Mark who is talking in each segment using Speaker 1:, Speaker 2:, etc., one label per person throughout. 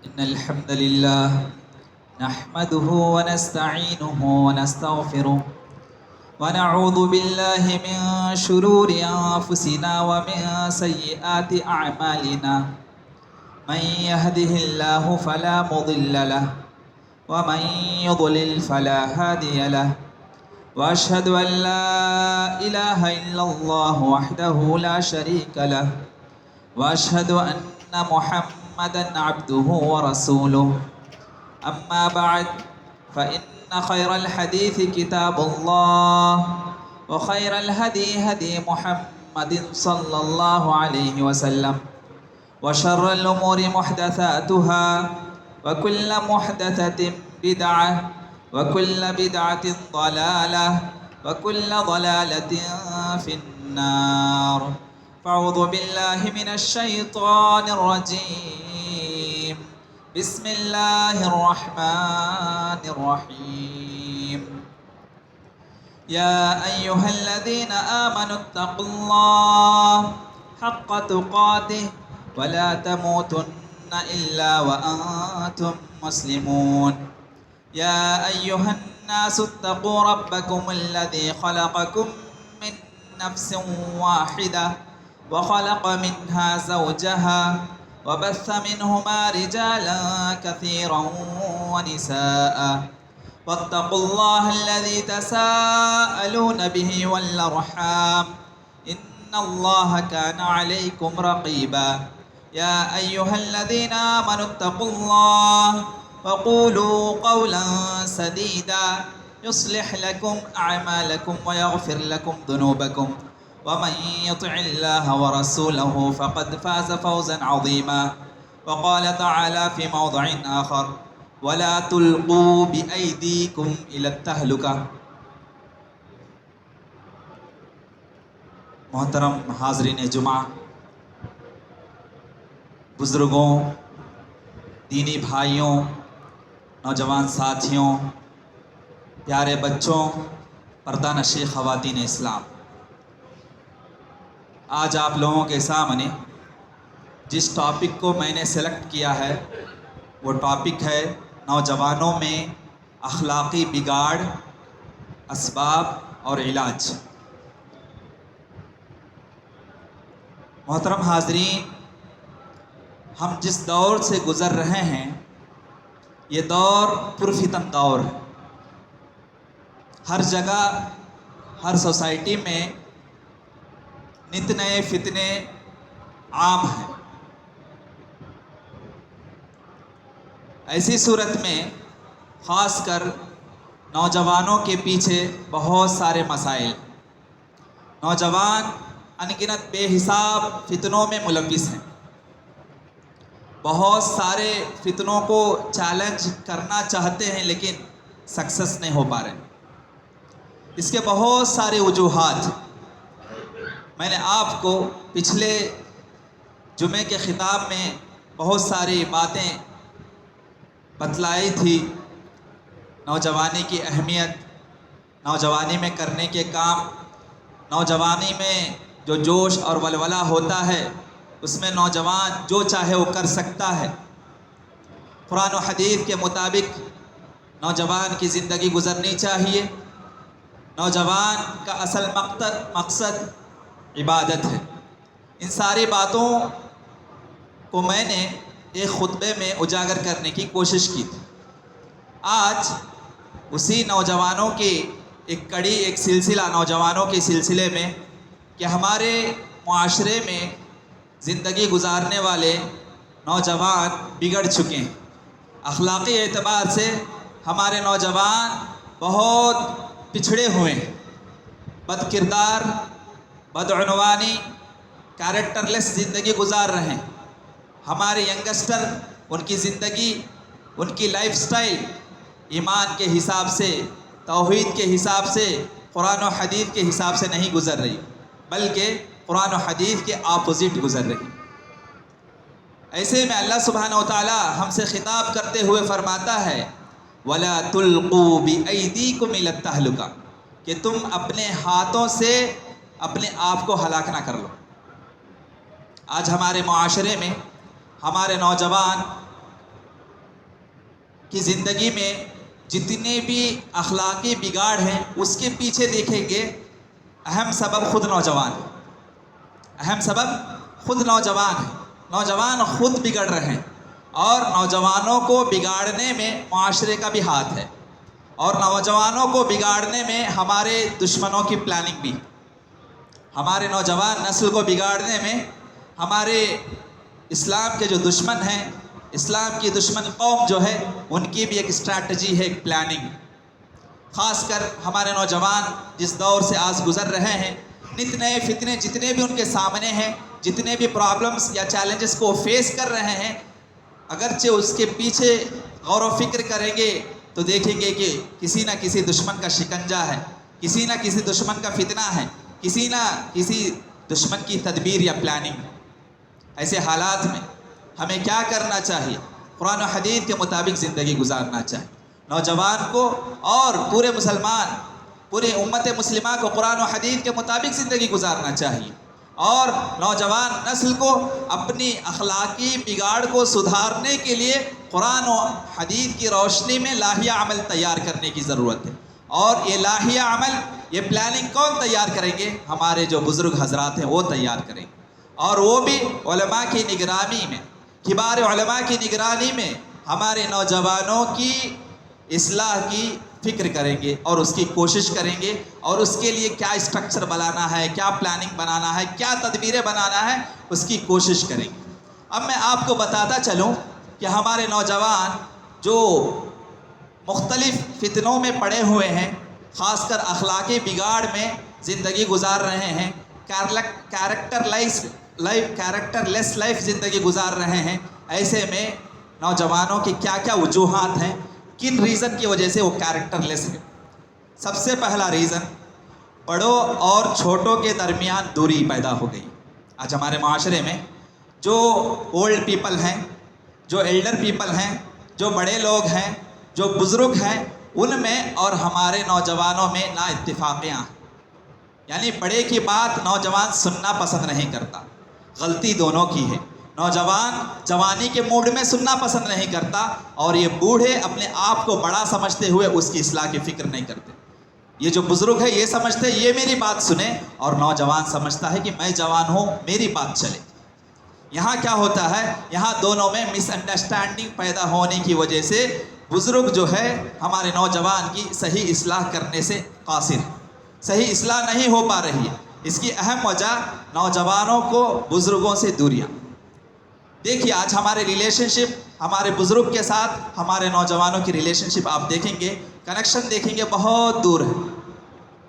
Speaker 1: إن الحمد لله نحمده ونستعينه ونستغفره ونعوذ بالله من شرور أنفسنا ومن سيئات أعمالنا. من يهده الله فلا مضل له ومن يضلل فلا هادي له. وأشهد أن لا إله إلا الله وحده لا شريك له وأشهد أن محمدًا عبده ورسوله. أما بعد فإن خير الحديث كتاب الله وخير الهدي هدي محمد صلى الله عليه وسلم وشر الأمور محدثاتها وكل محدثة بدعة وكل بدعة ضلالة وكل ضلالة في النار. فأعوذ بالله من الشيطان الرجيم. بسم الله الرحمن الرحيم. يا أيها الذين آمنوا اتقوا الله حق تقاته ولا تموتن إلا وأنتم مسلمون. يا أيها الناس اتقوا ربكم الذي خلقكم من نفس واحدة وخلق منها زوجها وبث منهما رجالا كثيرا ونساء. واتقوا الله الذي تساءلون به والأرحام إن الله كان عليكم رقيبا. يا أيها الذين آمنوا اتقوا الله وقولوا قولا سديدا يصلح لكم أعمالكم ويغفر لكم ذنوبكم ومن يطع الله ورسوله فقد فاز فوزا عظيما. وقال تعالى في موضع آخر ولا تلقوا بأيديكم إلى التهلكة. محترم حاضرین جمعہ، بزرگوں، دینی بھائیوں، نوجوان ساتھیوں، پیارے بچوں، پردہ نشین خواتین اسلام، آج آپ لوگوں کے سامنے جس ٹاپک کو میں نے سلیکٹ کیا ہے وہ ٹاپک ہے نوجوانوں میں اخلاقی بگاڑ، اسباب اور علاج۔ محترم حاضرین، ہم جس دور سے گزر رہے ہیں یہ دور پرفتن دور ہے۔ ہر جگہ، ہر سوسائٹی میں نت نئے فتنے عام ہیں۔ ایسی صورت میں خاص کر نوجوانوں کے پیچھے بہت سارے مسائل، نوجوان انگنت بے حساب فتنوں میں ملوث ہیں۔ بہت سارے فتنوں کو چیلنج کرنا چاہتے ہیں لیکن سکسیس نہیں ہو پا رہے۔ اس کے بہت سارے وجوہات میں نے آپ کو پچھلے جمعے کے خطاب میں بہت ساری باتیں بتلائی تھی۔ نوجوانی کی اہمیت، نوجوانی میں کرنے کے کام، نوجوانی میں جو جوش اور ولولہ ہوتا ہے اس میں نوجوان جو چاہے وہ کر سکتا ہے۔ قرآن و حدیث کے مطابق نوجوان کی زندگی گزرنی چاہیے۔ نوجوان کا اصل مقصد عبادت ہے۔ ان ساری باتوں کو میں نے ایک خطبے میں اجاگر کرنے کی کوشش کی تھی۔ آج اسی نوجوانوں کی ایک کڑی، ایک سلسلہ نوجوانوں کے سلسلے میں کہ ہمارے معاشرے میں زندگی گزارنے والے نوجوان بگڑ چکے ہیں۔ اخلاقی اعتبار سے ہمارے نوجوان بہت پچھڑے ہوئے ہیں۔ بد کردار، بدعنوانی، کیریکٹر لیس زندگی گزار رہے ہیں۔ ہمارے ینگسٹر، ان کی زندگی، ان کی لائف سٹائل ایمان کے حساب سے، توحید کے حساب سے، قرآن و حدیث کے حساب سے نہیں گزر رہی، بلکہ قرآن و حدیث کے اپوزٹ گزر رہی۔ ایسے میں اللہ سبحانہ و تعالی ہم سے خطاب کرتے ہوئے فرماتا ہے وَلَا تُلْقُوا بِأَيْدِيكُمْ إِلَى التَّهْلُكَةِ، کہ تم اپنے ہاتھوں سے اپنے آپ کو ہلاک نہ کر لو۔ آج ہمارے معاشرے میں ہمارے نوجوان کہ زندگی میں جتنے بھی اخلاقی بگاڑ ہیں اس کے پیچھے دیکھیں گے اہم سبب خود نوجوان ہے. اہم سبب خود نوجوان ہے. نوجوان خود بگڑ رہے ہیں اور نوجوانوں کو بگاڑنے میں معاشرے کا بھی ہاتھ ہے اور نوجوانوں کو بگاڑنے میں ہمارے دشمنوں کی پلاننگ بھی. ہمارے نوجوان نسل کو بگاڑنے میں ہمارے اسلام کے جو دشمن ہیں، اسلام کی دشمن قوم جو ہے، ان کی بھی ایک اسٹریٹجی ہے، ایک پلاننگ. خاص کر ہمارے نوجوان جس دور سے آج گزر رہے ہیں، نت نئے فتنے جتنے بھی ان کے سامنے ہیں، جتنے بھی پرابلمس یا چیلنجز کو فیس کر رہے ہیں، اگرچہ اس کے پیچھے غور و فکر کریں گے تو دیکھیں گے کہ کسی نہ کسی دشمن کا شکنجہ ہے، کسی نہ کسی دشمن کا فتنہ ہے، کسی نہ کسی دشمن کی تدبیر یا پلاننگ. ایسے حالات میں ہمیں کیا کرنا چاہیے؟ قرآن و حدیث کے مطابق زندگی گزارنا چاہیے. نوجوان کو اور پورے مسلمان، پورے امت مسلمہ کو قرآن و حدیث کے مطابق زندگی گزارنا چاہیے اور نوجوان نسل کو اپنی اخلاقی بگاڑ کو سدھارنے کے لیے قرآن و حدیث کی روشنی میں لاہیہ عمل تیار کرنے کی ضرورت ہے. اور یہ لاہیہ عمل، یہ پلاننگ کون تیار کریں گے؟ ہمارے جو بزرگ حضرات ہیں وہ تیار کریں گے، اور وہ بھی علماء کی نگرانی میں، کبار علماء کی نگرانی میں ہمارے نوجوانوں کی اصلاح کی فکر کریں گے اور اس کی کوشش کریں گے اور اس کے لیے کیا اسٹرکچر بنانا ہے، کیا پلاننگ بنانا ہے، کیا تدبیریں بنانا ہے، اس کی کوشش کریں گے. اب میں آپ کو بتاتا چلوں کہ ہمارے نوجوان جو مختلف فتنوں میں پڑے ہوئے ہیں، خاص کر اخلاقی بگاڑ میں زندگی گزار رہے ہیں، کیریکٹر لیس لائف زندگی گزار رہے ہیں، ایسے میں نوجوانوں کی کیا کیا وجوہات ہیں، کن ریزن کی وجہ سے وہ کیریکٹر لیس ہے؟ سب سے پہلا ریزن، بڑوں اور چھوٹوں کے درمیان دوری پیدا ہو گئی. آج ہمارے معاشرے میں جو اولڈ پیپل ہیں، جو ایلڈر پیپل ہیں، جو بڑے لوگ ہیں، جو بزرگ ہیں، ان میں اور ہمارے نوجوانوں میں نا اتفاقیاں ہیں. یعنی بڑے کی بات نوجوان سننا پسند نہیں کرتا. غلطی دونوں کی ہے. نوجوان جوانی کے موڈ میں سننا پسند نہیں کرتا اور یہ بوڑھے اپنے آپ کو بڑا سمجھتے ہوئے اس کی اصلاح کی فکر نہیں کرتے. یہ جو بزرگ ہے یہ سمجھتے ہیں یہ میری بات سنیں، اور نوجوان سمجھتا ہے کہ میں جوان ہوں، میری بات چلے. یہاں کیا ہوتا ہے؟ یہاں دونوں میں مس انڈرسٹینڈنگ پیدا ہونے کی وجہ سے بزرگ جو ہے ہمارے نوجوان کی صحیح اصلاح کرنے سے قاصر ہے، صحیح اصلاح نہیں ہو پا رہی ہے. اس کی اہم وجہ نوجوانوں کو بزرگوں سے دوریاں. دیکھیے آج ہمارے ریلیشن شپ ہمارے بزرگ کے ساتھ ہمارے نوجوانوں کی ریلیشن شپ آپ دیکھیں گے، کنیکشن دیکھیں گے، بہت دور ہے.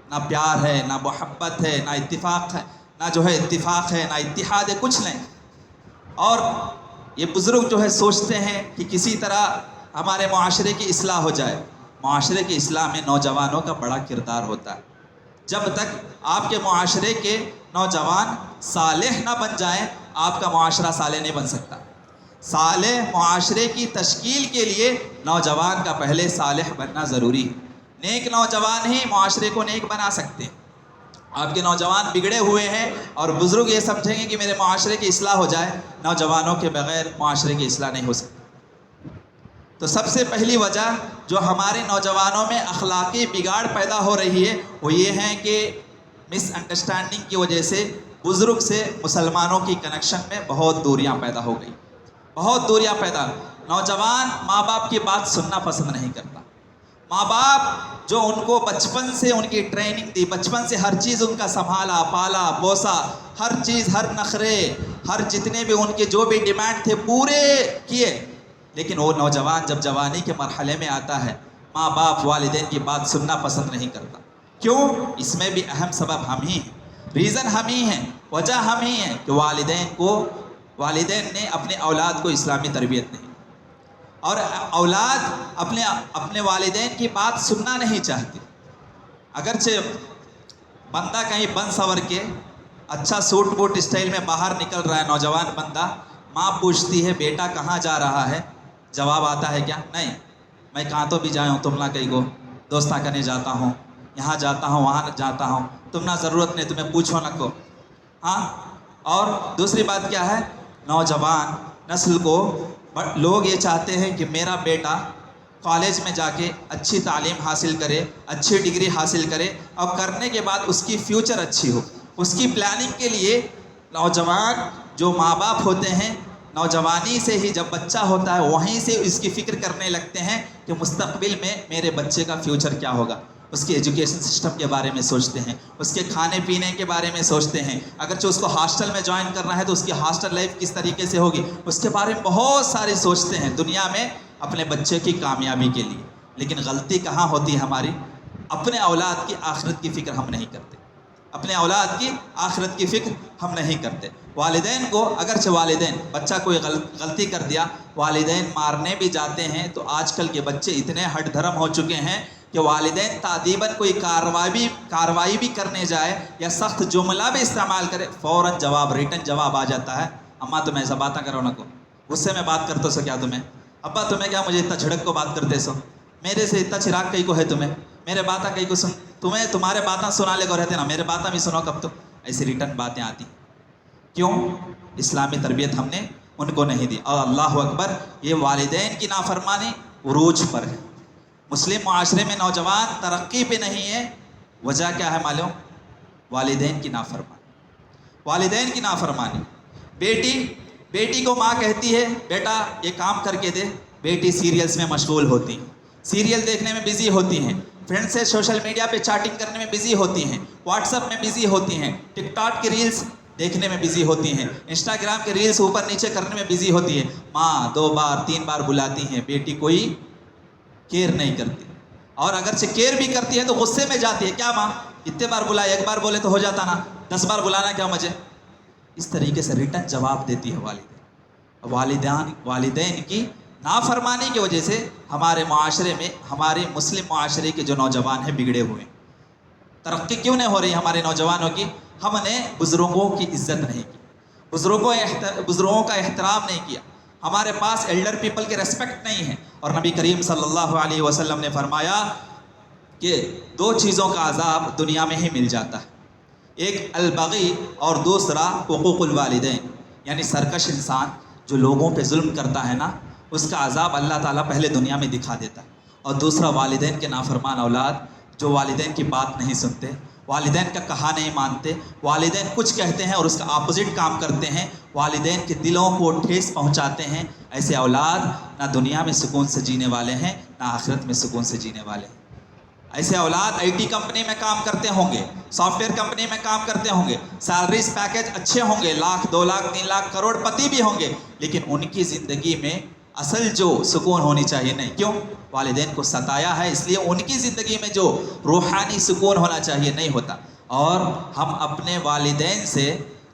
Speaker 1: نہ پیار ہے، نہ محبت ہے، نہ اتفاق ہے، نہ جو ہے اتفاق ہے، نہ اتحاد ہے، کچھ نہیں. اور یہ بزرگ جو ہے سوچتے ہیں کہ کسی طرح ہمارے معاشرے کی اصلاح ہو جائے. معاشرے کی اصلاح میں نوجوانوں کا بڑا کردار ہوتا ہے. جب تک آپ کے معاشرے کے نوجوان صالح نہ بن جائیں، آپ کا معاشرہ صالح نہیں بن سکتا. صالح معاشرے کی تشکیل کے لیے نوجوان کا پہلے صالح بننا ضروری ہے. نیک نوجوان ہی معاشرے کو نیک بنا سکتے ہیں. آپ کے نوجوان بگڑے ہوئے ہیں اور بزرگ یہ سمجھیں گے کہ میرے معاشرے کی اصلاح ہو جائے، نوجوانوں کے بغیر معاشرے کی اصلاح نہیں ہو سکتی. تو سب سے پہلی وجہ جو ہمارے نوجوانوں میں اخلاقی بگاڑ پیدا ہو رہی ہے وہ یہ ہے کہ مس انڈرسٹینڈنگ کی وجہ سے بزرگ سے مسلمانوں کی کنیکشن میں بہت دوریاں پیدا ہو گئی، بہت دوریاں پیدا. نوجوان ماں باپ کی بات سننا پسند نہیں کرتا. ماں باپ جو ان کو بچپن سے ان کی ٹریننگ دی، بچپن سے ہر چیز ان کا سنبھالا، پالا پوسا، ہر چیز، ہر نخرے، ہر جتنے بھی ان کے جو بھی ڈیمانڈ تھے پورے کیے، لیکن وہ نوجوان جب جوانی کے مرحلے میں آتا ہے ماں باپ والدین کی بات سننا پسند نہیں کرتا. کیوں؟ اس میں بھی اہم سبب ہم ہی ہیں، ریزن ہم ہی ہیں، وجہ ہم ہی ہیں کہ والدین نے اپنے اولاد کو اسلامی تربیت نہیں، اور اولاد اپنے والدین کی بات سننا نہیں چاہتی. اگرچہ بندہ کہیں بن سور کے اچھا سوٹ بوٹ اسٹائل میں باہر نکل رہا ہے، نوجوان بندہ، ماں پوچھتی ہے بیٹا کہاں جا رہا ہے؟ جواب آتا ہے کیا؟ نہیں، میں کہاں تو بھی جایا ہوں، تم نہ کہیں گو، دوستاں کنے جاتا ہوں، یہاں جاتا ہوں، وہاں جاتا ہوں، تم نہ ضرورت نہیں، تمہیں پوچھو نہ کو. ہاں. اور دوسری بات کیا ہے؟ نوجوان نسل کو لوگ یہ چاہتے ہیں کہ میرا بیٹا کالج میں جا کے اچھی تعلیم حاصل کرے، اچھی ڈگری حاصل کرے، اور کرنے کے بعد اس کی فیوچر اچھی ہو. اس کی پلاننگ کے لیے نوجوان جو ماں باپ ہوتے ہیں، نوجوانی سے ہی جب بچہ ہوتا ہے وہیں سے اس کی فکر کرنے لگتے ہیں کہ مستقبل میں میرے بچے کا فیوچر کیا ہوگا. اس کے ایجوکیشن سسٹم کے بارے میں سوچتے ہیں، اس کے کھانے پینے کے بارے میں سوچتے ہیں. اگرچہ اس کو ہاسٹل میں جوائن کرنا ہے تو اس کی ہاسٹل لائف کس طریقے سے ہوگی، اس کے بارے میں بہت ساری سوچتے ہیں دنیا میں اپنے بچے کی کامیابی کے لیے. لیکن غلطی کہاں ہوتی ہے ہماری؟ اپنے اولاد کی آخرت کی فکر ہم نہیں کرتے. اپنے اولاد کی آخرت کی فکر ہم نہیں کرتے. والدین کو، اگرچہ والدین، بچہ کوئی غلطی کر دیا، والدین مارنے بھی جاتے ہیں. تو آج کل کے بچے اتنے ہٹ دھرم ہو چکے ہیں کہ والدین تعدیباً کوئی کارروائی بھی کرنے جائے یا سخت جملہ بھی استعمال کرے، فوراً جواب، ریٹن جواب آ جاتا ہے. اماں تمہیں ایسا باتیں کرو نہ کو، غصے میں بات کرتے سو کیا تمہیں؟ ابا تمہیں کیا مجھے اتنا جھڑک کو بات کرتے سو؟ میرے سے اتنا چراغ کئی کو ہے تمہیں؟ میرے باتیں کئی کو سن، تمہیں تمہارے باتیں سنا لے کو رہتے نا، میرے باتیں بھی سنو کب تو. ایسی ریٹن باتیں آتی. کیوں؟ اسلامی تربیت ہم نے ان کو نہیں دی. اور اللہ اکبر، یہ والدین کی نافرمانی عروج پر ہے. مسلم معاشرے میں نوجوان ترقی پہ نہیں ہے. وجہ کیا ہے معلوم؟ والدین کی نافرمانی. والدین کی نافرمانی. بیٹی کو ماں کہتی ہے بیٹا یہ کام کر کے دے، بیٹی سیریلز میں مشغول ہوتی ہیں، سیریل دیکھنے میں بزی ہوتی ہیں، فرینڈ سے سوشل میڈیا پہ چیٹنگ کرنے میں بزی ہوتی ہیں، واٹس ایپ میں بزی ہوتی ہیں، ٹک ٹاک کی ریلز دیکھنے میں بزی ہوتی ہیں، انسٹاگرام کے ریلز اوپر نیچے کرنے میں بزی ہوتی ہے. ماں 2 بار 3 بار بلاتی ہیں، بیٹی کوئی کیئر نہیں کرتی. اور اگرچہ کیئر بھی کرتی ہے تو غصے میں جاتی ہے. کیا ماں اتنے بار بلائے، ایک بار بولے تو ہو جاتا نا، 10 بار بلانا کیا مجھے؟ اس طریقے سے ریٹن جواب دیتی ہے والدین کی نافرمانی کی وجہ سے ہمارے معاشرے میں، ہمارے مسلم معاشرے کے جو نوجوان ہیں بگڑے ہوئے. ترقی کیوں نہیں ہو رہی ہمارے نوجوانوں کی؟ ہم نے بزرگوں کی عزت نہیں کی، بزرگوں کا احترام نہیں کیا. ہمارے پاس ایلڈر پیپل کے ریسپیکٹ نہیں ہے. اور نبی کریم صلی اللہ علیہ وسلم نے فرمایا کہ 2 چیزوں کا عذاب دنیا میں ہی مل جاتا ہے، ایک البغی اور دوسرا حقوق الوالدین. یعنی سرکش انسان جو لوگوں پہ ظلم کرتا ہے نا، اس کا عذاب اللہ تعالیٰ پہلے دنیا میں دکھا دیتا ہے. اور دوسرا والدین کے نافرمان اولاد جو والدین کی بات نہیں سنتے، والدین کا کہا نہیں مانتے، والدین کچھ کہتے ہیں اور اس کا اپوزٹ کام کرتے ہیں، والدین کے دلوں کو ٹھیس پہنچاتے ہیں. ایسے اولاد نہ دنیا میں سکون سے جینے والے ہیں، نہ آخرت میں سکون سے جینے والے ہیں. ایسے اولاد آئی ٹی کمپنی میں کام کرتے ہوں گے، سافٹ ویئر کمپنی میں کام کرتے ہوں گے، سیلریز پیکج اچھے ہوں گے، 1 لاکھ 2 لاکھ 3 لاکھ کروڑ پتی بھی ہوں گے، لیکن ان کی زندگی میں اصل جو سکون ہونی چاہیے نہیں. کیوں؟ والدین کو ستایا ہے، اس لیے ان کی زندگی میں جو روحانی سکون ہونا چاہیے نہیں ہوتا. اور ہم اپنے والدین سے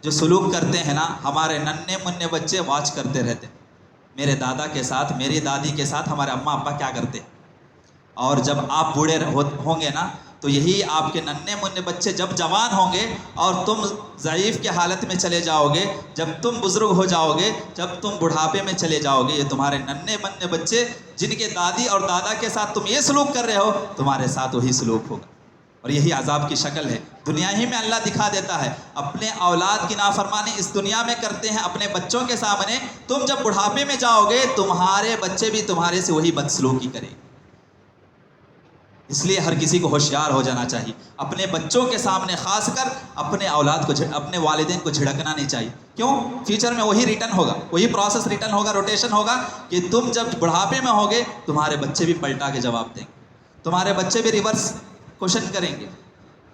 Speaker 1: جو سلوک کرتے ہیں نا، ہمارے ننھے منھے بچے واچ کرتے رہتے. میرے دادا کے ساتھ، میری دادی کے ساتھ ہمارے اماں ابا کیا کرتے. اور جب آپ بوڑھے ہوں گے نا تو یہی آپ کے ننھے منھے بچے جب جوان ہوں گے اور تم ضعیف کے حالت میں چلے جاؤ گے، جب تم بزرگ ہو جاؤ گے، جب تم بڑھاپے میں چلے جاؤ گے، یہ تمہارے ننھے منھے بچے جن کے دادی اور دادا کے ساتھ تم یہ سلوک کر رہے ہو، تمہارے ساتھ وہی سلوک ہوگا. اور یہی عذاب کی شکل ہے. دنیا ہی میں اللہ دکھا دیتا ہے. اپنے اولاد کی نافرمانی اس دنیا میں کرتے ہیں اپنے بچوں کے سامنے، تم جب بڑھاپے میں جاؤ گے تمہارے بچے بھی تمہارے سے وہی بدسلوکی کریں. اس لیے ہر کسی کو ہوشیار ہو جانا چاہیے. اپنے بچوں کے سامنے خاص کر اپنے اولاد کو، اپنے والدین کو جھڑکنا نہیں چاہیے. کیوں؟ فیوچر میں وہی ریٹرن ہوگا، وہی پروسیس ریٹرن ہوگا، روٹیشن ہوگا کہ تم جب بڑھاپے میں ہوگے تمہارے بچے بھی پلٹا کے جواب دیں گے، تمہارے بچے بھی ریورس کوشچن کریں گے.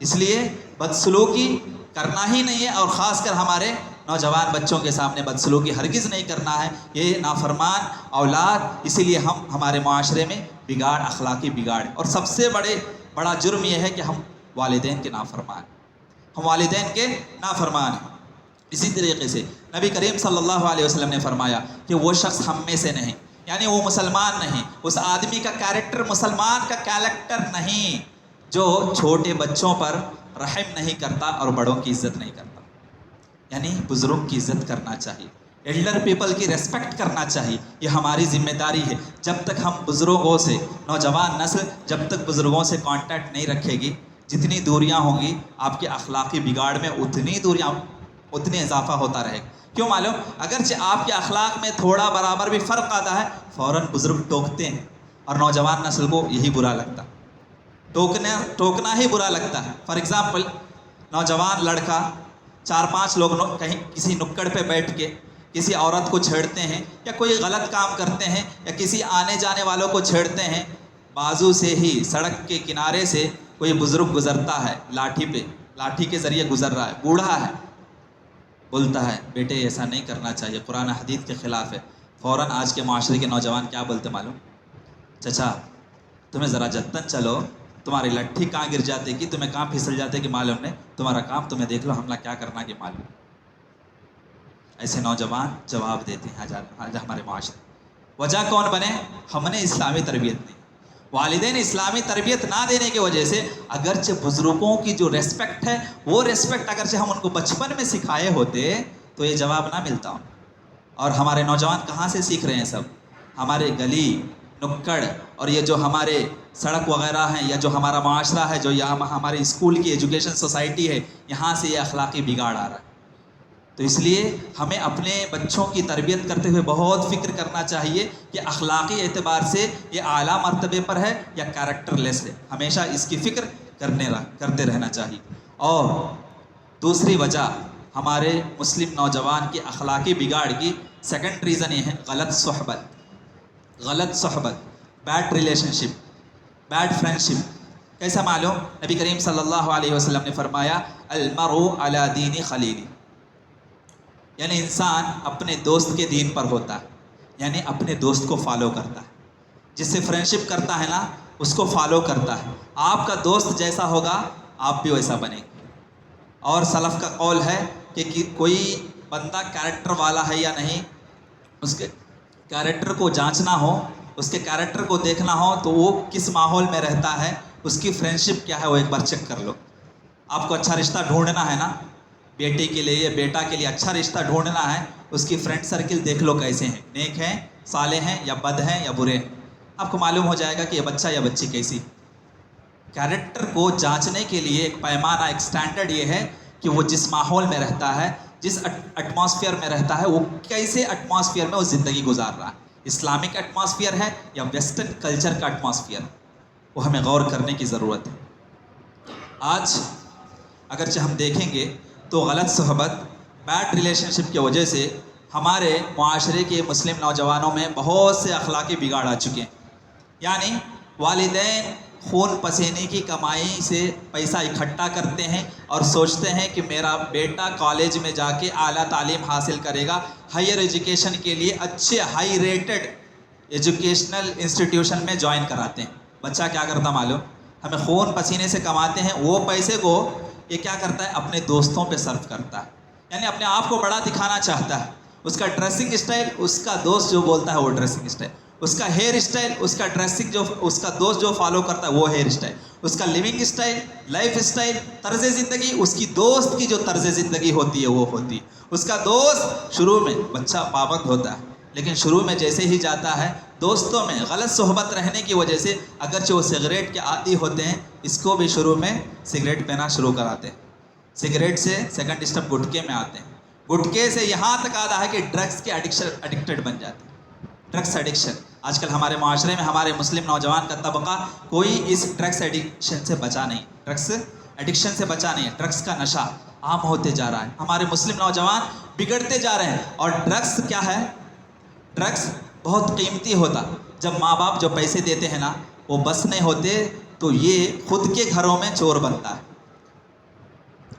Speaker 1: اس لیے بدسلوکی کرنا ہی نہیں ہے. اور خاص کر ہمارے نوجوان بچوں کے سامنے بدسلوکی ہرگز نہیں کرنا ہے. یہ نافرمان اولاد، اسی لیے ہمارے معاشرے میں بگاڑ، اخلاقی بگاڑ. اور سب سے بڑا جرم یہ ہے کہ ہم والدین کے نافرمان، ہم والدین کے نافرمان ہیں. اسی طریقے سے نبی کریم صلی اللہ علیہ وسلم نے فرمایا کہ وہ شخص ہم میں سے نہیں، یعنی وہ مسلمان نہیں، اس آدمی کا کیریکٹر مسلمان کا کیریکٹر نہیں جو چھوٹے بچوں پر رحم نہیں کرتا اور بڑوں کی عزت نہیں کرتا. یعنی بزرگ کی عزت کرنا چاہیے، ایلڈر پیپل کی ریسپیکٹ کرنا چاہیے. یہ ہماری ذمہ داری ہے. جب تک ہم بزرگوں سے، نوجوان نسل جب تک بزرگوں سے کانٹیکٹ نہیں رکھے گی، جتنی دوریاں ہوں گی آپ کے اخلاقی بگاڑ میں اتنی اضافہ ہوتا رہے گا. کیوں معلوم؟ اگرچہ آپ کے اخلاق میں تھوڑا برابر بھی فرق آتا ہے، فوراً بزرگ ٹوکتے ہیں، اور نوجوان نسل کو یہی برا لگتا، ٹوکنا ہی برا لگتا ہے۔ فار ایگزامپل، نوجوان لڑکا 4-5 لوگ کہیں کسی نکڑ پہ بیٹھ کے کسی عورت کو چھیڑتے ہیں یا کوئی غلط کام کرتے ہیں یا کسی آنے جانے والوں کو چھیڑتے ہیں، بازو سے ہی سڑک کے کنارے سے کوئی بزرگ گزرتا ہے، لاٹھی کے ذریعے گزر رہا ہے، بوڑھا ہے، بولتا ہے بیٹے ایسا نہیں کرنا چاہیے، قرآن حدیث کے خلاف ہے۔ فوراً آج کے معاشرے کے نوجوان کیا بولتے معلوم؟ چچا تمہیں ذرا جتن چلو، تمہاری لٹھی کہاں گر جاتے کہ تمہیں کہاں پھسل جاتے کہ معلوم نہیں، تمہارا کام تمہیں دیکھ لو، حملہ کیا کرنا کہ معلوم۔ ایسے نوجوان جواب دیتے ہیں آج ہمارے معاشرے۔ وجہ کون بنے؟ ہم نے اسلامی تربیت نہیں، والدین اسلامی تربیت نہ دینے کی وجہ سے اگرچہ بزرگوں کی جو ریسپیکٹ ہے وہ ریسپیکٹ اگرچہ ہم ان کو بچپن میں سکھائے ہوتے تو یہ جواب نہ ملتا ہوں۔ اور ہمارے نوجوان کہاں سے سیکھ رہے ہیں؟ سب ہمارے گلی نکڑ اور یہ جو ہمارے سڑک وغیرہ ہیں یا جو ہمارا معاشرہ ہے، جو یہاں ہماری اسکول کی ایجوکیشن سوسائٹی ہے، یہاں سے یہ اخلاقی بگاڑ آ رہا ہے۔ تو اس لیے ہمیں اپنے بچوں کی تربیت کرتے ہوئے بہت فکر کرنا چاہیے کہ اخلاقی اعتبار سے یہ اعلیٰ مرتبے پر ہے یا کیریکٹر لیس ہے، ہمیشہ اس کی فکر کرتے رہنا چاہیے۔ اور دوسری وجہ ہمارے مسلم نوجوان کی اخلاقی بگاڑ کی سیکنڈ ریزن یہ ہے غلط صحبت، بیڈ ریلیشن شپ، بیڈ فرینڈ شپ۔ کیسا معلوم؟ نبی کریم صلی اللہ علیہ وسلم نے فرمایا المرء علی دین خلیلی، یعنی انسان اپنے دوست کے دین پر ہوتا ہے، یعنی اپنے دوست کو فالو کرتا ہے، جس سے فرینڈشپ کرتا ہے نا اس کو فالو کرتا ہے۔ آپ کا دوست جیسا ہوگا آپ بھی ویسا بنیں گے۔ اور سلف کا قول ہے کہ کوئی بندہ کیریکٹر والا ہے یا نہیں، اس کے کیریکٹر کو جانچنا ہو، اس کے کیریکٹر کو دیکھنا ہو تو وہ کس ماحول میں رہتا ہے، اس کی فرینڈشپ کیا ہے وہ ایک بار چیک کر لو۔ آپ کو اچھا رشتہ ڈھونڈنا ہے نا، بیٹی کے لیے یا بیٹا کے لیے اچھا رشتہ ڈھونڈنا ہے، اس کی فرینڈ سرکل دیکھ لو کیسے ہیں، نیک ہیں، صالح ہیں یا بد ہیں یا برے ہیں، آپ کو معلوم ہو جائے گا کہ یہ بچہ یا بچی کیسی۔ کیریکٹر کو جانچنے کے لیے ایک پیمانہ، ایک سٹینڈرڈ یہ ہے کہ وہ جس ماحول میں رہتا ہے، جس ایٹماسفیئر میں رہتا ہے، وہ کیسے ایٹماسفیئر میں وہ زندگی گزار رہا ہے، اسلامک ایٹماسفیئر ہے یا ویسٹرن کلچر کا ایٹماسفیئر، وہ ہمیں غور کرنے کی ضرورت ہے۔ آج اگرچہ ہم دیکھیں گے تو غلط صحبت، بیڈ ریلیشن شپ کی وجہ سے ہمارے معاشرے کے مسلم نوجوانوں میں بہت سے اخلاقی بگاڑ آ چکے ہیں۔ یعنی والدین خون پسینے کی کمائی سے پیسہ اکٹھا کرتے ہیں اور سوچتے ہیں کہ میرا بیٹا کالج میں جا کے اعلیٰ تعلیم حاصل کرے گا، ہائر ایجوکیشن کے لیے اچھے ہائی ریٹڈ ایجوکیشنل انسٹیٹیوشن میں جوائن کراتے ہیں۔ بچہ کیا کرتا معلوم؟ ہمیں خون پسینے سے کماتے ہیں، وہ پیسے کو یہ کیا کرتا ہے اپنے دوستوں پہ صرف کرتا ہے، یعنی اپنے آپ کو بڑا دکھانا چاہتا ہے۔ اس کا ڈریسنگ اسٹائل اس کا دوست جو بولتا ہے وہ ڈریسنگ اسٹائل، اس کا ہیئر اسٹائل اس کا ڈریسنگ جو اس کا دوست جو فالو کرتا ہے وہ ہیئر اسٹائل، اس کا لیونگ اسٹائل، لائف اسٹائل، طرز زندگی اس کی دوست کی جو طرز زندگی ہوتی ہے وہ ہوتی ہے۔ اس کا دوست شروع میں بچہ پابند ہوتا ہے، لیکن شروع میں جیسے ہی جاتا ہے دوستوں میں غلط صحبت رہنے کی وجہ سے اگرچہ وہ سگریٹ کے عادی ہوتے ہیں، اس کو بھی شروع میں سگریٹ پینا شروع کراتے ہیں۔ سگریٹ سے سیکنڈ اسٹیپ گٹکے میں آتے ہیں، گٹکے سے یہاں تک آتا ہے کہ ڈرگس کے ایڈکٹڈ بن جاتے ہیں۔ ڈرگس ایڈکشن آج کل ہمارے معاشرے میں ہمارے مسلم نوجوان کا طبقہ کوئی اس ڈرگس ایڈکشن سے بچا نہیں، ڈرگس ایڈکشن سے بچا نہیں ہے۔ ڈرگس کا نشہ عام ہوتے جا رہا ہے، ہمارے مسلم نوجوان بگڑتے جا رہے ہیں۔ اور ڈرگس کیا ہے؟ ڈرگس بہت قیمتی ہوتا، جب ماں باپ جو پیسے دیتے ہیں نا وہ بس نہیں ہوتے تو یہ خود کے گھروں میں چور بنتا ہے،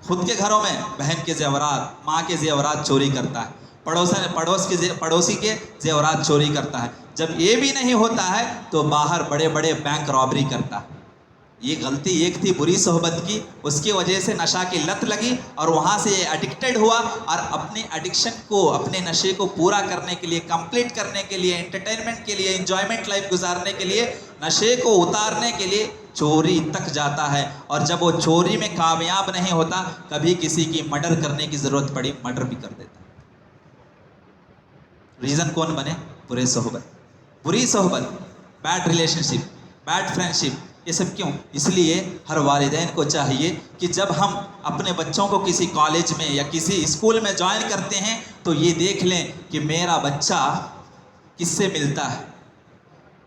Speaker 1: خود کے گھروں میں بہن کے زیورات، ماں کے زیورات چوری کرتا ہے، پڑوسی کے زیورات چوری کرتا ہے۔ جب یہ بھی نہیں ہوتا ہے تو باہر بڑے بڑے بینک رابری کرتا ہے۔ یہ غلطی ایک تھی بری صحبت کی، اس کی وجہ سے نشہ کی لت لگی اور وہاں سے یہ ایڈکٹڈ ہوا، اور اپنے ایڈکشن کو، اپنے نشے کو پورا کرنے کے لیے، کمپلیٹ کرنے کے لیے، انٹرٹینمنٹ کے لیے، انجوائمنٹ لائف گزارنے کے لیے، نشے کو اتارنے کے لیے چوری تک جاتا ہے۔ اور جب وہ چوری میں کامیاب نہیں ہوتا، کبھی کسی کی مرڈر کرنے کی ضرورت پڑی مرڈر بھی کر دیتا۔ ریزن کون بنے؟ بری صحبت، بیڈ ریلیشن شپ، بیڈ فرینڈ شپ۔ یہ سب کیوں؟ اس لیے ہر والدین کو چاہیے کہ جب ہم اپنے بچوں کو کسی کالج میں یا کسی اسکول میں جوائن کرتے ہیں تو یہ دیکھ لیں کہ میرا بچہ کس سے ملتا ہے،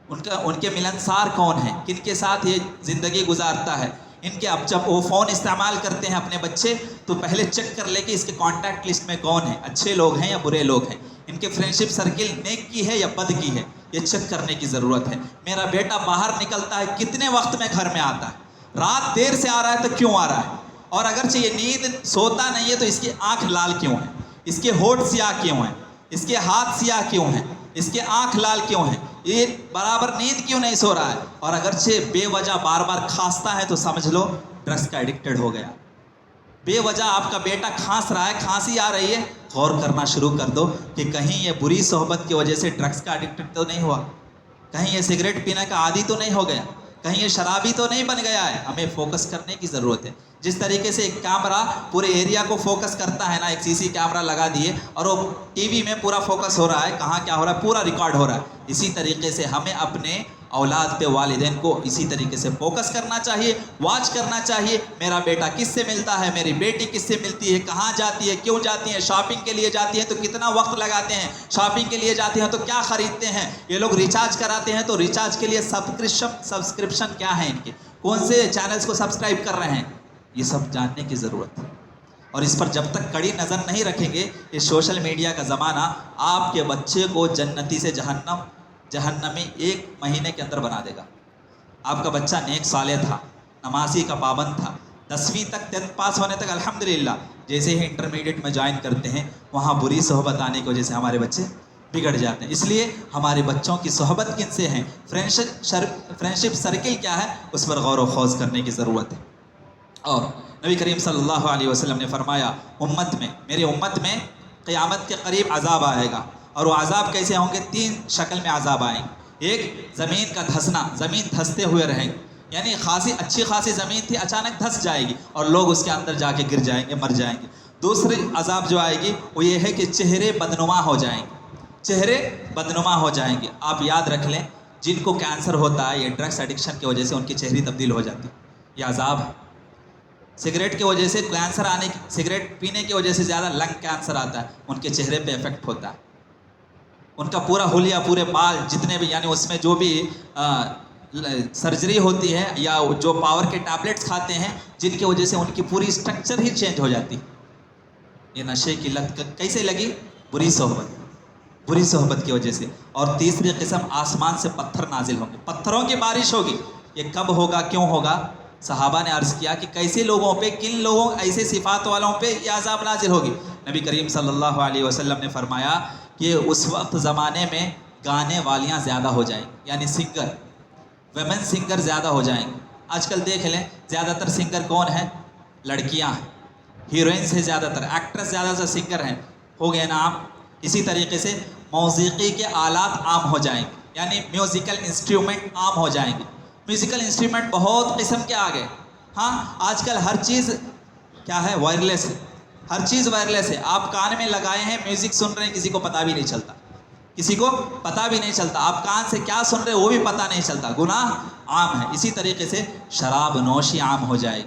Speaker 1: ان کے ملنسار کون ہیں، کن کے ساتھ یہ زندگی گزارتا ہے. ان کے اب جب وہ فون استعمال کرتے ہیں اپنے بچے تو پہلے چیک کر لے کہ اس کے کانٹیکٹ لسٹ میں کون ہیں، اچھے لوگ ہیں یا برے لوگ ہیں، ان کے فرینڈشپ سرکل نیک کی ہے یا بد کی ہے، یہ چیک کرنے کی ضرورت ہے. میرا بیٹا باہر نکلتا ہے کتنے وقت میں گھر میں آتا ہے، رات دیر سے آ رہا ہے تو کیوں آ رہا ہے، اور اگرچہ یہ نیند سوتا نہیں ہے تو اس کی آنکھ لال کیوں ہے، اس کے ہونٹ سیاہ کیوں ہیں، اس کے ہاتھ سیاہ کیوں ہیں، اس کے آنکھ لال کیوں ہیں، یہ برابر نیند کیوں نہیں سو رہا ہے، اور اگرچہ بے وجہ بار بار کھانستا ہے تو سمجھ لو ڈرگس کا ایڈکٹڈ ہو گیا. بے وجہ آپ کا بیٹا کھانس رہا ہے، کھانسی آ رہی ہے، غور کرنا شروع کر دو کہ کہیں یہ بری صحبت کی وجہ سے ڈرگس کا ایڈکٹڈ تو نہیں ہوا، کہیں یہ سگریٹ پینے کا عادی تو نہیں ہو گیا، کہیں یہ شرابی تو نہیں بن گیا ہے. ہمیں فوکس کرنے کی ضرورت ہے. جس طریقے سے ایک کیمرہ پورے ایریا کو فوکس کرتا ہے نا، ایک سی کیمرہ لگا دیے اور وہ ٹی وی میں پورا فوکس ہو رہا ہے، کہاں کیا ہو رہا ہے پورا ریکارڈ ہو رہا ہے. اسی طریقے سے ہمیں اپنے اولاد پہ، والدین کو اسی طریقے سے فوکس کرنا چاہیے، واچ کرنا چاہیے. میرا بیٹا کس سے ملتا ہے، میری بیٹی کس سے ملتی ہے، کہاں جاتی ہے، کیوں جاتی ہے، شاپنگ کے لیے جاتی ہے تو کتنا وقت لگاتے ہیں، شاپنگ کے لیے جاتے ہیں تو کیا خریدتے ہیں. یہ لوگ ریچارج کراتے ہیں تو ریچارج کے لیے سبسکرپشن کیا ہے ان کے، کون سے چینلز کو سبسکرائب کر رہے ہیں، یہ سب جاننے کی ضرورت ہے. اور اس پر جب تک کڑی نظر نہیں رکھیں گے، یہ سوشل میڈیا کا زمانہ آپ کے بچے کو جنتی سے جہنمی 1 مہینے کے اندر بنا دے گا. آپ کا بچہ نیک صالح تھا، نمازی کا پابند تھا، 10ویں تک 10th پاس ہونے تک الحمدللہ، جیسے ہی انٹرمیڈیٹ میں جوائن کرتے ہیں وہاں بری صحبت آنے کی وجہ سے ہمارے بچے بگڑ جاتے ہیں. اس لیے ہمارے بچوں کی صحبت کن سے ہیں، فرینڈشپ سرکل کیا ہے، اس پر غور و خوض کرنے کی ضرورت ہے. اور نبی کریم صلی اللہ علیہ وسلم نے فرمایا، میری امت میں قیامت کے قریب عذاب آئے گا، اور وہ عذاب کیسے ہوں گے، 3 شکل میں عذاب آئیں گے. ایک، زمین کا دھسنا، زمین دھستے ہوئے رہیں گے، یعنی اچھی خاصی زمین تھی اچانک دھس جائے گی اور لوگ اس کے اندر جا کے گر جائیں گے، مر جائیں گے. دوسری عذاب جو آئے گی وہ یہ ہے کہ چہرے بدنما ہو جائیں گے. آپ یاد رکھ لیں، جن کو کینسر ہوتا ہے یہ ڈرگس ایڈکشن کی وجہ سے ان کی چہرے تبدیل ہو جاتی ہے، یہ عذاب ہے. سگریٹ کی وجہ سے کینسر سگریٹ پینے کی وجہ سے زیادہ لنگ کینسر آتا ہے، ان کے چہرے پہ افیکٹ ہوتا ہے. ان کا پورا حلیہ، پورے بال جتنے بھی، یعنی اس میں جو بھی سرجری ہوتی ہے یا جو پاور کے ٹیبلٹس کھاتے ہیں جن کی وجہ سے ان کی پوری سٹرکچر ہی چینج ہو جاتی. یہ نشے کی لت کیسے لگی، بری صحبت کی وجہ سے. اور تیسری قسم، آسمان سے پتھر نازل ہوں گے، پتھروں کی بارش ہوگی. یہ کب ہوگا، کیوں ہوگا؟ صحابہ نے عرض کیا کہ کیسے لوگوں پہ، کن لوگوں، ایسے صفات والوں پہ یہ عذاب نازل ہوگی. نبی کریم صلی اللہ علیہ وسلم نے فرمایا کہ اس وقت زمانے میں گانے والیاں زیادہ ہو جائیں گی، یعنی ویمن سنگر زیادہ ہو جائیں گے. آج کل دیکھ لیں زیادہ تر سنگر کون ہیں، لڑکیاں ہیں، ہیروئنس ہیں، زیادہ تر ایکٹریس زیادہ تر سنگر ہیں، ہو گئے نا عام. اسی طریقے سے موسیقی کے آلات عام ہو جائیں گے، یعنی میوزیکل انسٹرومنٹ عام ہو جائیں گے. میوزیکل انسٹرومنٹ بہت قسم کے آ گئے. ہاں آج کل ہر چیز کیا ہے، وائرلیس ہے، ہر چیز وائرلیس ہے. آپ کان میں لگائے ہیں، میوزک سن رہے ہیں، کسی کو پتہ بھی نہیں چلتا، آپ کان سے کیا سن رہے ہیں وہ بھی پتہ نہیں چلتا. گناہ عام ہے. اسی طریقے سے شراب نوشی عام ہو جائے گی.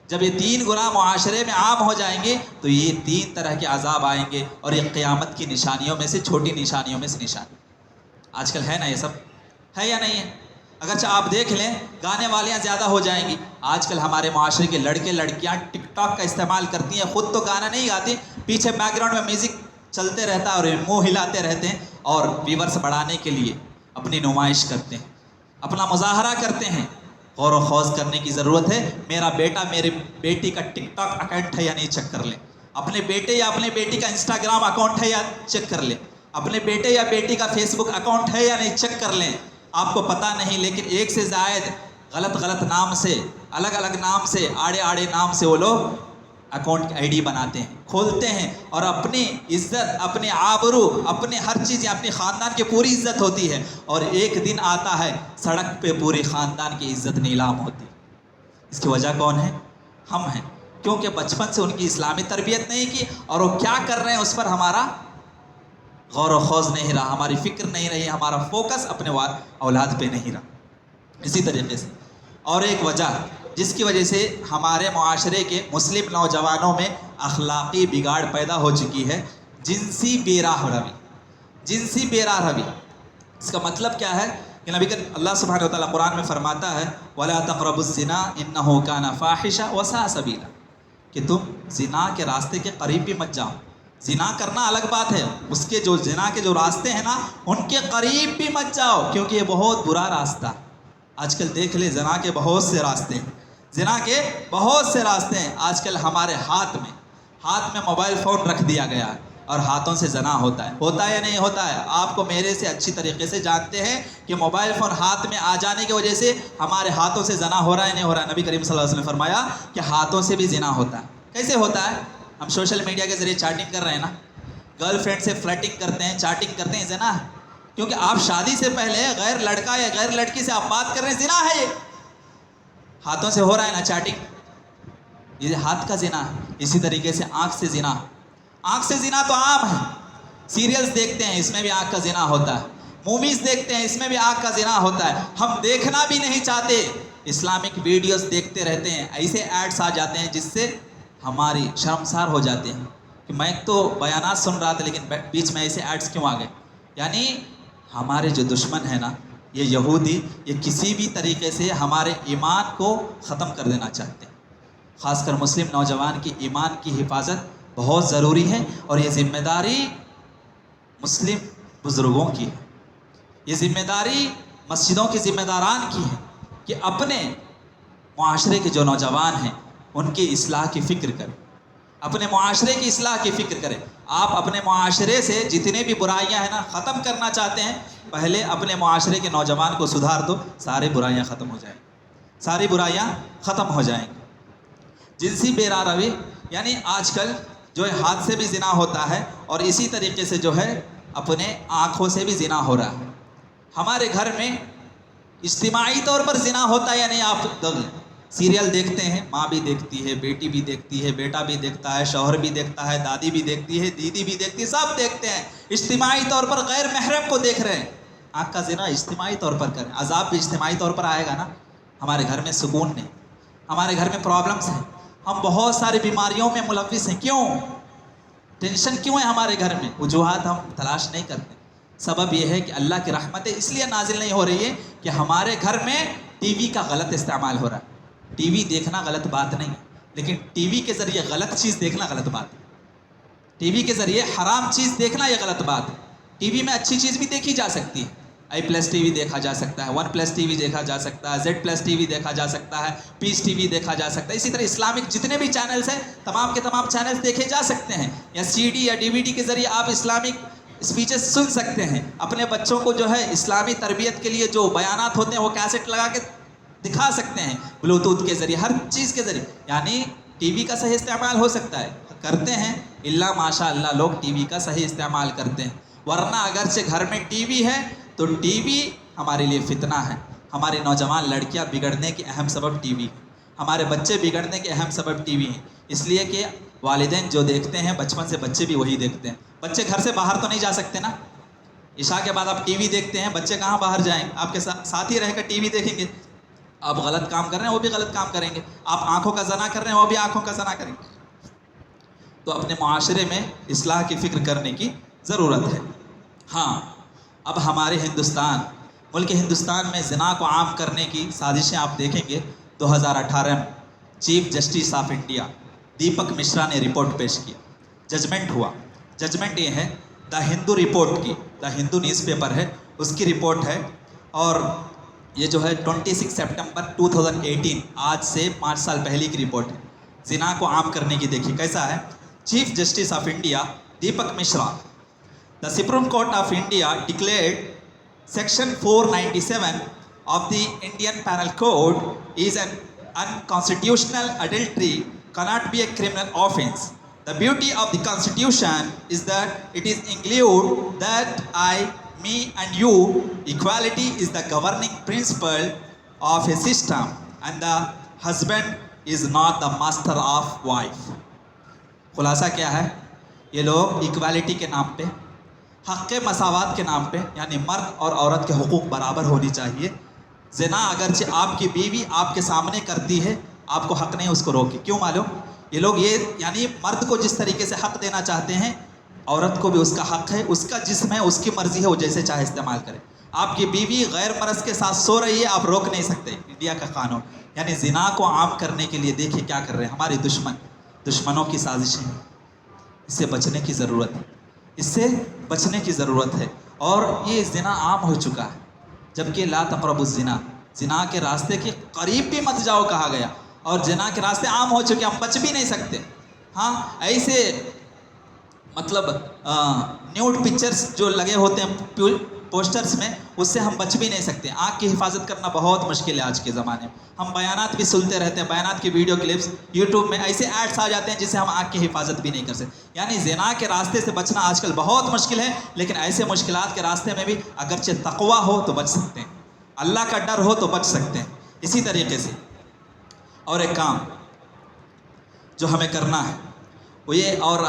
Speaker 1: جب یہ 3 گناہ معاشرے میں عام ہو جائیں گے تو یہ 3 طرح کے عذاب آئیں گے، اور یہ قیامت کی نشانیوں میں سے، چھوٹی نشانیوں میں سے نشانی. آج کل ہے نا، یہ سب ہے یا نہیں ہے؟ اگرچہ آپ دیکھ لیں گانے والیاں زیادہ ہو جائیں گی. آج کل ہمارے معاشرے کے لڑکے لڑکیاں ٹک ٹاک کا استعمال کرتی ہیں، خود تو گانا نہیں گاتی، پیچھے بیک گراؤنڈ میں میوزک چلتے رہتا ہے اور منہ ہلاتے رہتے ہیں، اور ویورس بڑھانے کے لیے اپنی نمائش کرتے ہیں، اپنا مظاہرہ کرتے ہیں. غور و خوض کرنے کی ضرورت ہے. میرا بیٹا، میری بیٹی کا ٹک ٹاک اکاؤنٹ ہے یا نہیں، چیک کر لیں. اپنے بیٹے یا اپنی بیٹی کا انسٹاگرام اکاؤنٹ ہے یا چیک کر لیں. اپنے بیٹے یا بیٹی کا فیس بک اکاؤنٹ ہے یا نہیں، چیک کر لیں. آپ کو پتہ نہیں، لیکن 1 سے زائد غلط نام سے، الگ نام سے، آڑے نام سے وہ لوگ اکاؤنٹ کی ID بناتے ہیں، کھولتے ہیں، اور اپنی عزت، اپنے آبرو، اپنے ہر چیز، اپنے خاندان کی پوری عزت ہوتی ہے، اور ایک دن آتا ہے سڑک پہ پوری خاندان کی عزت نیلام ہوتی. اس کی وجہ کون ہے؟ ہم ہیں. کیونکہ بچپن سے ان کی اسلامی تربیت نہیں کی، اور وہ کیا کر رہے ہیں اس پر ہمارا غور و خوض نہیں رہا، ہماری فکر نہیں رہی، ہمارا فوکس اپنے اولاد پہ نہیں رہا. اسی طریقے سے اور ایک وجہ جس کی وجہ سے ہمارے معاشرے کے مسلم نوجوانوں میں اخلاقی بگاڑ پیدا ہو چکی ہے، جنسی بے راہ روی. اس کا مطلب کیا ہے؟ کہ نبی کہ اللہ سبحانہ وتعالیٰ قرآن میں فرماتا ہے وَلَا تَقْرَبُوا الزِّنَا إِنَّهُ كَانَ فَاحِشًا وَسَاءَ سَبِيلًا، کہ تم زنا کے راستے کے قریب بھی مت جاؤ. زنا کرنا الگ بات ہے، اس کے جو زنا کے جو راستے ہیں نا ان کے قریب بھی مت جاؤ، کیونکہ یہ بہت برا راستہ. آج کل دیکھ لے زنا کے بہت سے راستے ہیں، زنا کے بہت سے راستے ہیں. آج کل ہمارے ہاتھ میں موبائل فون رکھ دیا گیا ہے اور ہاتھوں سے زنا ہوتا ہے یا نہیں ہوتا ہے؟ آپ کو میرے سے اچھی طریقے سے جانتے ہیں کہ موبائل فون ہاتھ میں آ جانے کی وجہ سے ہمارے ہاتھوں سے زنا ہو رہا ہے نہیں ہو رہا ہے. نبی کریم صلی اللہ علیہ وسلم نے فرمایا کہ ہاتھوں سے بھی زنا ہوتا ہے. کیسے ہوتا ہے؟ ہم سوشل میڈیا کے ذریعے چیٹنگ کر رہے ہیں نا، گرل فرینڈ سے فلرٹنگ کرتے ہیں، چیٹنگ کرتے ہیں، زنا ہے. کیونکہ آپ شادی سے پہلے غیر لڑکا یا غیر لڑکی سے آپ بات کر رہے ہیں، زنا ہے. یہ ہاتھوں سے ہو رہا ہے نا چیٹنگ، یہ ہاتھ کا زنا ہے. اسی طریقے سے آنکھ سے زنا، آنکھ سے زنا تو عام ہے. سیریلز دیکھتے ہیں، اس میں بھی آنکھ کا زنا ہوتا ہے. موویز دیکھتے ہیں، اس میں بھی آنکھ کا زنا ہوتا ہے. ہم دیکھنا بھی نہیں چاہتے، اسلامک ویڈیوز دیکھتے رہتے ہیں، ایسے ایڈس آ جاتے ہیں جس سے ہماری شرمسار ہو جاتے ہیں کہ میں تو بیانات سن رہا تھا لیکن بیچ میں ایسے ایڈس کیوں آ گئے. یعنی ہمارے جو دشمن ہیں نا یہ یہودی، یہ کسی بھی طریقے سے ہمارے ایمان کو ختم کر دینا چاہتے ہیں. خاص کر مسلم نوجوان کی ایمان کی حفاظت بہت ضروری ہے، اور یہ ذمہ داری مسلم بزرگوں کی ہے، یہ ذمہ داری مسجدوں کے ذمہ داران کی ہے کہ اپنے معاشرے کے جو نوجوان ہیں ان کی اصلاح کی فکر کریں، اپنے معاشرے کی اصلاح کی فکر کریں. آپ اپنے معاشرے سے جتنے بھی برائیاں ہیں نا ختم کرنا چاہتے ہیں، پہلے اپنے معاشرے کے نوجوان کو سدھار دو، سارے برائیاں ختم ہو جائیں گی، ساری برائیاں ختم ہو جائیں گی. جنسی بیراروی، یعنی آج کل جو ہے ہاتھ سے بھی زنا ہوتا ہے اور اسی طریقے سے جو ہے اپنے آنکھوں سے بھی زنا ہو رہا ہے. ہمارے گھر میں اجتماعی طور پر زنا ہوتا ہے یا نہیں؟ آپ سیریل دیکھتے ہیں، ماں بھی دیکھتی ہے، بیٹی بھی دیکھتی ہے، بیٹا بھی دیکھتا ہے، شوہر بھی دیکھتا ہے، دادی بھی دیکھتی ہے، دیدی بھی دیکھتی ہے، سب دیکھتے ہیں. اجتماعی طور پر غیر محرم کو دیکھ رہے ہیں. آنکھ کا زنا اجتماعی طور پر کریں، عذاب بھی اجتماعی طور پر آئے گا نا. ہمارے گھر میں سکون نہیں، ہمارے گھر میں پرابلمس ہیں، ہم بہت ساری بیماریوں میں ملوث ہیں. کیوں؟ ٹینشن کیوں ہے ہمارے گھر میں؟ وجوہات ہم تلاش نہیں کرتے. سبب یہ ہے کہ اللہ کی رحمتیں اس لیے نازل نہیں ہو رہی ہے کہ ہمارے گھر میں ٹی وی کا غلط استعمال ہو رہا ہے. ٹی وی دیکھنا غلط بات نہیں ہے، لیکن ٹی وی کے ذریعے غلط چیز دیکھنا غلط بات ہے. ٹی وی کے ذریعے حرام چیز دیکھنا یہ غلط بات ہے. ٹی وی میں اچھی چیز بھی دیکھی جا سکتی ہے. i+ ٹی وی دیکھا جا سکتا ہے، 1+ ٹی وی دیکھا جا سکتا ہے، Z+ ٹی وی دیکھا جا سکتا ہے، پیس ٹی وی دیکھا جا سکتا ہے. اسی طرح اسلامک جتنے بھی چینلز ہیں تمام کے تمام چینلز دیکھے جا سکتے ہیں. یا CD یا DVD کے ذریعے آپ اسلامک اسپیچز سن سکتے ہیں. اپنے بچوں کو جو ہے اسلامی تربیت کے لیے جو بیانات ہوتے ہیں وہ کیسٹ لگا کے دکھا سکتے ہیں، بلوٹوتھ کے ذریعے، ہر چیز کے ذریعے. یعنی ٹی وی کا صحیح استعمال ہو سکتا ہے، کرتے ہیں اللہ ماشاء اللہ لوگ ٹی وی کا صحیح استعمال کرتے ہیں. ورنہ اگرچہ گھر میں ٹی وی ہے تو ٹی وی ہمارے لیے فتنہ ہے. ہمارے نوجوان لڑکیاں بگڑنے کے اہم سبب ٹی وی، ہمارے بچے بگڑنے کے اہم سبب ٹی وی ہیں. اس لیے کہ والدین جو دیکھتے ہیں بچپن سے بچے بھی وہی دیکھتے ہیں. بچے گھر سے باہر تو نہیں جا سکتے نا. عشاء کے بعد آپ ٹی وی دیکھتے ہیں، بچے کہاں باہر جائیں گے؟ آپ کے ساتھ ہی رہ کر ٹی وی دیکھیں گے. آپ غلط کام کر رہے ہیں وہ بھی غلط کام کریں گے، آپ آنکھوں کا زنا کر رہے ہیں وہ بھی آنکھوں کا زنا کریں گے. تو اپنے معاشرے میں اصلاح کی فکر کرنے کی ضرورت ہے. ہاں، اب ہمارے ملک ہندوستان میں زنا کو عام کرنے کی سازشیں آپ دیکھیں گے. 2018 میں chief justice of India Deepak Mishra نے رپورٹ پیش کیا، ججمنٹ ہوا. ججمنٹ یہ ہے دا ہندو رپورٹ کی، دا ہندو نیوز پیپر ہے اس کی رپورٹ ہے، اور یہ جو ہے 26 سپٹمبر 2018 آج سے 5 سال پہلے کی رپورٹ ہے. زنا کو عام کرنے کی دیکھیے کیسا ہے. Chief justice of India Deepak Mishra, the Supreme Court of India declared Section 497 of the Indian Penal Code is an unconstitutional. Adultery cannot be a criminal offense. The beauty of the Constitution is that it is include that me and you. Equality is the governing principle of a system, and the husband is not the master of wife. خلاصہ کیا ہے؟ یہ لوگ equality کے نام پہ، حق مساوات کے نام پہ، یعنی مرد اور عورت کے حقوق برابر ہونی چاہیے. زنا اگرچہ آپ کی بیوی آپ کے سامنے کرتی ہے، آپ کو حق نہیں اس کو روکے. کیوں معلوم؟ یہ لوگ یعنی مرد کو جس طریقے سے حق دینا چاہتے ہیں عورت کو بھی اس کا حق ہے، اس کا جسم ہے، اس کی مرضی ہے، وہ جیسے چاہے استعمال کرے. آپ کی بیوی غیر مرض کے ساتھ سو رہی ہے، آپ روک نہیں سکتے، انڈیا کا قانون۔ یعنی زنا کو عام کرنے کے لیے دیکھیں کیا کر رہے ہیں ہمارے دشمنوں کی سازشیں ہیں۔ اس سے بچنے کی ضرورت ہے، اس سے بچنے کی ضرورت ہے۔ اور یہ زنا عام ہو چکا ہے، جبکہ لا تقربوا الزنا، زنا کے راستے کے قریب بھی مت جاؤ کہا گیا، اور زنا کے راستے عام ہو چکے، ہم بچ بھی نہیں سکتے۔ ہاں ایسے مطلب نیوڈ پکچرز جو لگے ہوتے ہیں پوسٹرز میں، اس سے ہم بچ بھی نہیں سکتے۔ آنکھ کی حفاظت کرنا بہت مشکل ہے آج کے زمانے میں، ہم بیانات بھی سنتے رہتے ہیں، بیانات کی ویڈیو کلپس یوٹیوب میں ایسے ایڈس آ جاتے ہیں جس سے ہم آنکھ کی حفاظت بھی نہیں کر سکتے۔ یعنی زنا کے راستے سے بچنا آج کل بہت مشکل ہے، لیکن ایسے مشکلات کے راستے میں بھی اگرچہ تقویٰ ہو تو بچ سکتے ہیں، اللہ کا ڈر ہو تو بچ سکتے ہیں۔ اسی طریقے سے اور ایک کام جو ہمیں کرنا ہے وہ یہ، اور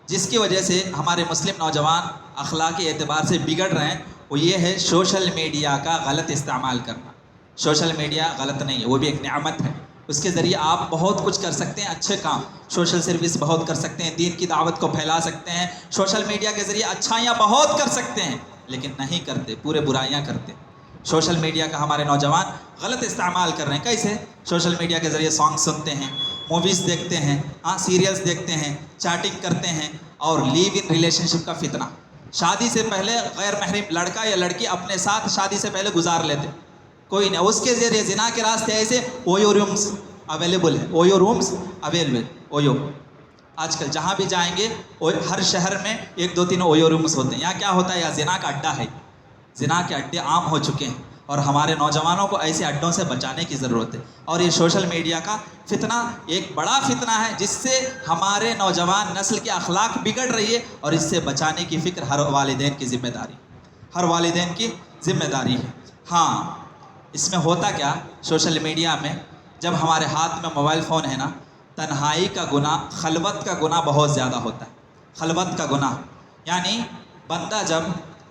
Speaker 1: جس کی وجہ سے ہمارے مسلم نوجوان اخلاقی اعتبار سے بگڑ رہے ہیں، وہ یہ ہے سوشل میڈیا کا غلط استعمال کرنا۔ سوشل میڈیا غلط نہیں ہے، وہ بھی ایک نعمت ہے، اس کے ذریعے آپ بہت کچھ کر سکتے ہیں، اچھے کام، سوشل سروس بہت کر سکتے ہیں، دین کی دعوت کو پھیلا سکتے ہیں، سوشل میڈیا کے ذریعے اچھائیاں بہت کر سکتے ہیں، لیکن نہیں کرتے، پورے برائیاں کرتے ہیں۔ سوشل میڈیا کا ہمارے نوجوان غلط استعمال کر رہے ہیں۔ کیسے؟ سوشل میڈیا کے ذریعے سانگ سنتے ہیں، موویز دیکھتے ہیں، سیریلز دیکھتے ہیں، چیٹنگ کرتے ہیں، اور لیو ان ریلیشن شپ کا فتنہ۔ شادی سے پہلے غیر محرم لڑکا یا لڑکی اپنے ساتھ شادی سے پہلے گزار لیتے، کوئی نہیں، اس کے ذریعے زنا کے راستے ایسے اویو رومز اویلیبل ہے، اویو رومز اویلیبل، اویو آج کل جہاں بھی جائیں گے ہر شہر میں 1 2 3 اویو رومز ہوتے ہیں۔ یہاں کیا ہوتا ہے؟ یہاں زنا کا اڈہ ہے، زنا کے اڈے عام ہو چکے ہیں، اور ہمارے نوجوانوں کو ایسے اڈوں سے بچانے کی ضرورت ہے۔ اور یہ سوشل میڈیا کا فتنہ ایک بڑا فتنہ ہے، جس سے ہمارے نوجوان نسل کی اخلاق بگڑ رہی ہے، اور اس سے بچانے کی فکر ہر والدین کی ذمہ داری، ہر والدین کی ذمہ داری ہے۔ ہاں اس میں ہوتا کیا، سوشل میڈیا میں جب ہمارے ہاتھ میں موبائل فون ہے نا، تنہائی کا گناہ، خلوت کا گناہ بہت زیادہ ہوتا ہے۔ خلوت کا گناہ یعنی بندہ جب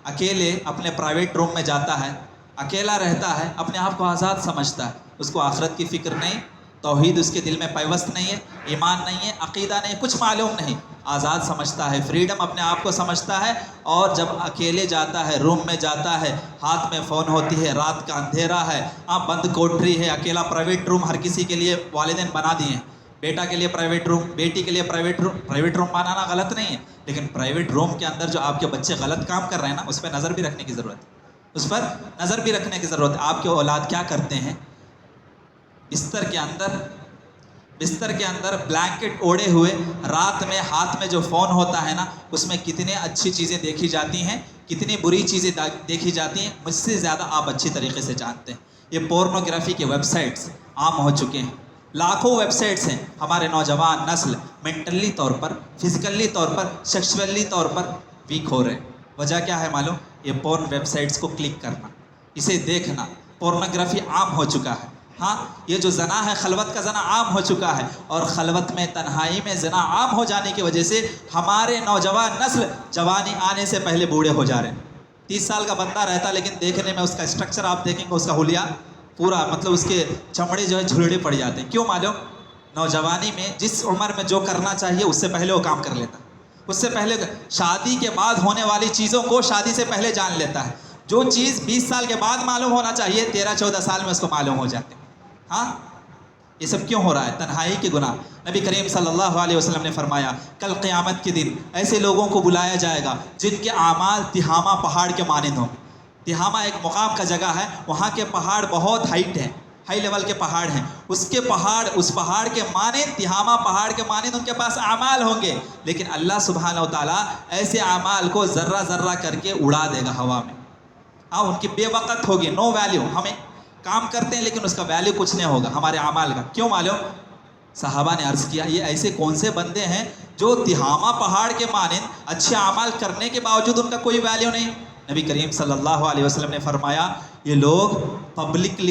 Speaker 1: اکیلے اپنے پرائیویٹ روم میں جاتا ہے، اکیلا رہتا ہے، اپنے آپ کو آزاد سمجھتا ہے، اس کو آخرت کی فکر نہیں، توحید اس کے دل میں پیوست نہیں ہے، ایمان نہیں ہے، عقیدہ نہیں، کچھ معلوم نہیں، آزاد سمجھتا ہے، فریڈم اپنے آپ کو سمجھتا ہے۔ اور جب اکیلے جاتا ہے، روم میں جاتا ہے، ہاتھ میں فون ہوتی ہے، رات کا اندھیرا ہے، بند کوٹری ہے، اکیلا پرائیویٹ روم ہر کسی کے لیے والدین بنا دیے ہیں، بیٹا کے لیے پرائیویٹ روم، بیٹی کے لیے پرائیویٹ روم بنانا غلط نہیں ہے، لیکن پرائیویٹ روم کے اندر جو آپ کے بچے غلط کام کر رہے ہیں نا، اس پہ نظر بھی رکھنے کی ضرورت ہے، اس پر نظر بھی رکھنے کی ضرورت ہے۔ آپ کے اولاد کیا کرتے ہیں؟ بستر کے اندر بلینکٹ اوڑے ہوئے، رات میں ہاتھ میں جو فون ہوتا ہے نا، اس میں کتنے اچھی چیزیں دیکھی جاتی ہیں، کتنی بری چیزیں دیکھی جاتی ہیں، مجھ سے زیادہ آپ اچھی طریقے سے جانتے ہیں۔ یہ پورنوگرافی کے ویب سائٹس عام ہو چکے ہیں، لاکھوں ویب سائٹس ہیں۔ ہمارے نوجوان نسل مینٹلی طور پر، فزیکلی طور پر، سیکسولی طور پر ویک ہو رہے ہیں۔ وجہ کیا ہے معلوم؟ یہ پورن ویب سائٹس کو کلک کرنا، اسے دیکھنا، پورنوگرافی عام ہو چکا ہے۔ ہاں یہ جو زنا ہے، خلوت کا زنا عام ہو چکا ہے، اور خلوت میں، تنہائی میں زنا عام ہو جانے کی وجہ سے ہمارے نوجوان نسل جوانی آنے سے پہلے بوڑھے ہو جا رہے ہیں۔ 30 سال کا بندہ رہتا، لیکن دیکھنے میں اس کا اسٹرکچر آپ دیکھیں گے، اس کا حلیہ پورا، مطلب اس کے چمڑے جو ہے جھلڑے پڑ جاتے ہیں۔ کیوں معلوم؟ نوجوانی میں جس عمر میں جو کرنا چاہیے اس سے پہلے وہ کام کر لیتا، اس سے پہلے شادی کے بعد ہونے والی چیزوں کو شادی سے پہلے جان لیتا ہے۔ جو چیز 20 سال کے بعد معلوم ہونا چاہیے، 13 14 سال میں اس کو معلوم ہو جاتے ہیں۔ ہاں یہ سب کیوں ہو رہا ہے؟ تنہائی کے گناہ۔ نبی کریم صلی اللہ علیہ وسلم نے فرمایا، کل قیامت کے دن ایسے لوگوں کو بلایا جائے گا جن کے اعمال تہامہ پہاڑ کے مانند ہوں۔ تہامہ ایک مقام کا جگہ ہے، وہاں کے پہاڑ بہت ہائٹ ہیں، ہائی لیول کے پہاڑ ہیں، اس پہاڑ کے مانند، تہامہ پہاڑ کے مانند ان کے پاس اعمال ہوں گے، لیکن اللہ سبحانہ و تعالیٰ ایسے اعمال کو ذرہ ذرہ کر کے اڑا دے گا ہوا میں۔ ان کی بے وقت ہوگی، نو ویلیو۔ ہمیں کام کرتے ہیں لیکن اس کا ویلیو کچھ نہیں ہوگا ہمارے اعمال کا۔ کیوں معلوم؟ صحابہ نے عرض کیا، یہ ایسے کون سے بندے ہیں جو تہامہ پہاڑ کے مانند اچھے اعمال کرنے کے باوجود ان کا کوئی ویلیو نہیں؟ نبی کریم صلی اللہ علیہ وسلم نے فرمایا، یہ لوگ پبلک میں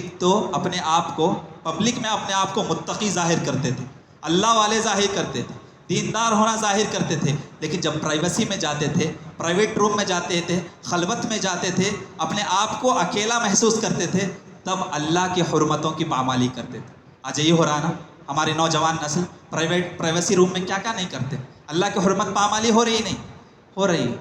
Speaker 1: اپنے آپ کو متقی ظاہر کرتے تھے، اللہ والے ظاہر کرتے تھے، دیندار ہونا ظاہر کرتے تھے، لیکن جب پرائیویسی میں جاتے تھے، پرائیویٹ روم میں جاتے تھے، خلوت میں جاتے تھے، اپنے آپ کو اکیلا محسوس کرتے تھے، تب اللہ کی حرمتوں کی پامالی کرتے تھے۔ آج یہی ہو رہا ہے نا، ہماری نوجوان نسل پرائیویسی روم میں کیا نہیں کرتے، اللہ کی حرمت پامالی ہو رہی نہیں ہو رہی۔